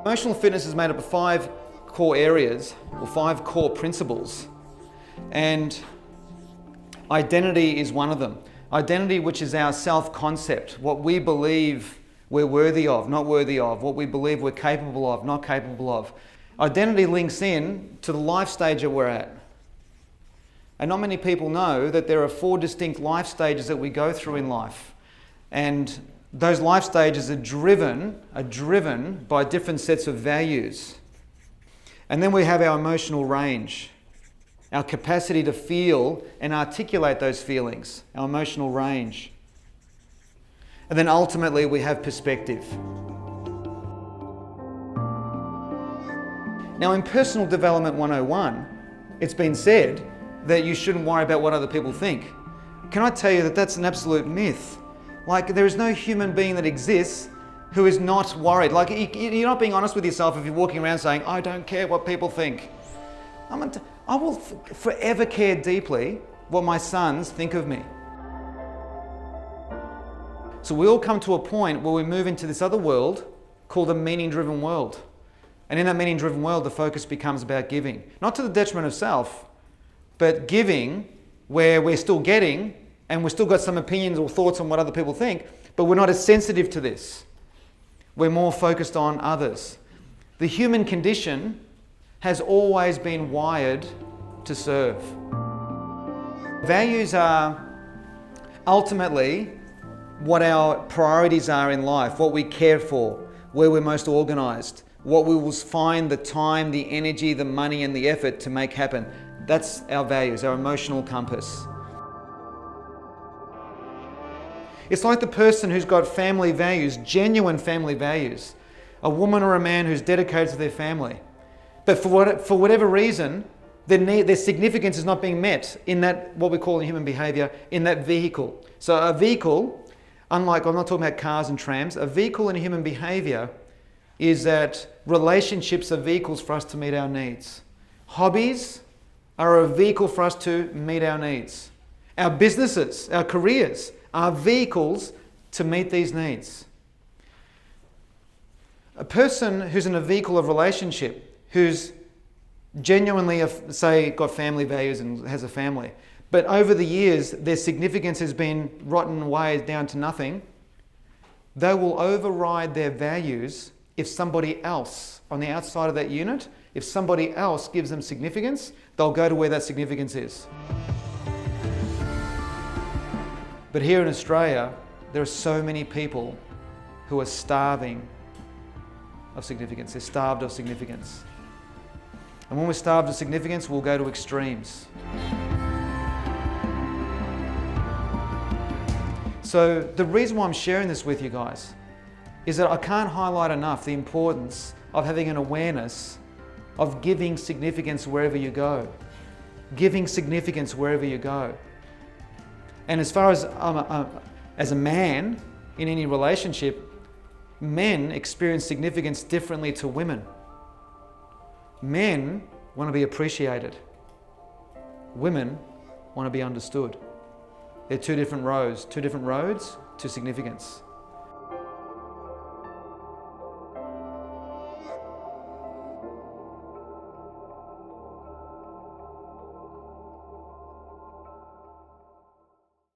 Emotional fitness is made up of 5 core areas, or 5 core principles, and identity is one of them. Identity, which is our self-concept, what we believe we're worthy of, not worthy of, what we believe we're capable of, not capable of. Identity links in to the life stage that we're at. And not many people know that there are 4 distinct life stages that we go through in life. And those life stages are driven by different sets of values. And then we have our emotional range, our capacity to feel and articulate those feelings, our emotional range. And then ultimately we have perspective. Now in Personal Development 101, it's been said that you shouldn't worry about what other people think. Can I tell you that that's an absolute myth? Like, there is no human being that exists who is not worried. Like, you're not being honest with yourself if you're walking around saying, I don't care what people think. I will forever care deeply what my sons think of me. So we all come to a point where we move into this other world called a meaning-driven world. And in that meaning-driven world, the focus becomes about giving. Not to the detriment of self, but giving where we're still getting and we've still got some opinions or thoughts on what other people think, but we're not as sensitive to this. We're more focused on others. The human condition has always been wired to serve. Values are ultimately what our priorities are in life, what we care for, where we're most organised, what we will find the time, the energy, the money and the effort to make happen. That's our values, our emotional compass. It's like the person who's got family values, genuine family values. A woman or a man who's dedicated to their family. But for whatever reason, their significance is not being met in that, what we call in human behaviour, in that vehicle. So a vehicle, unlike, I'm not talking about cars and trams, a vehicle in human behaviour is that relationships are vehicles for us to meet our needs. Hobbies are a vehicle for us to meet our needs. Our businesses, our careers are vehicles to meet these needs. A person who's in a vehicle of relationship, who's genuinely, say, got family values and has a family, but over the years their significance has been rotten away down to nothing, they will override their values if somebody else on the outside of that unit, if somebody else gives them significance, they'll go to where that significance is. But here in Australia, there are so many people who are starving of significance. They're starved of significance. And when we're starved of significance, we'll go to extremes. So the reason why I'm sharing this with you guys is that I can't highlight enough the importance of having an awareness of giving significance wherever you go. Giving significance wherever you go. And as far as a man in any relationship, men experience significance differently to women. Men want to be appreciated. Women want to be understood. They're two different roads to significance.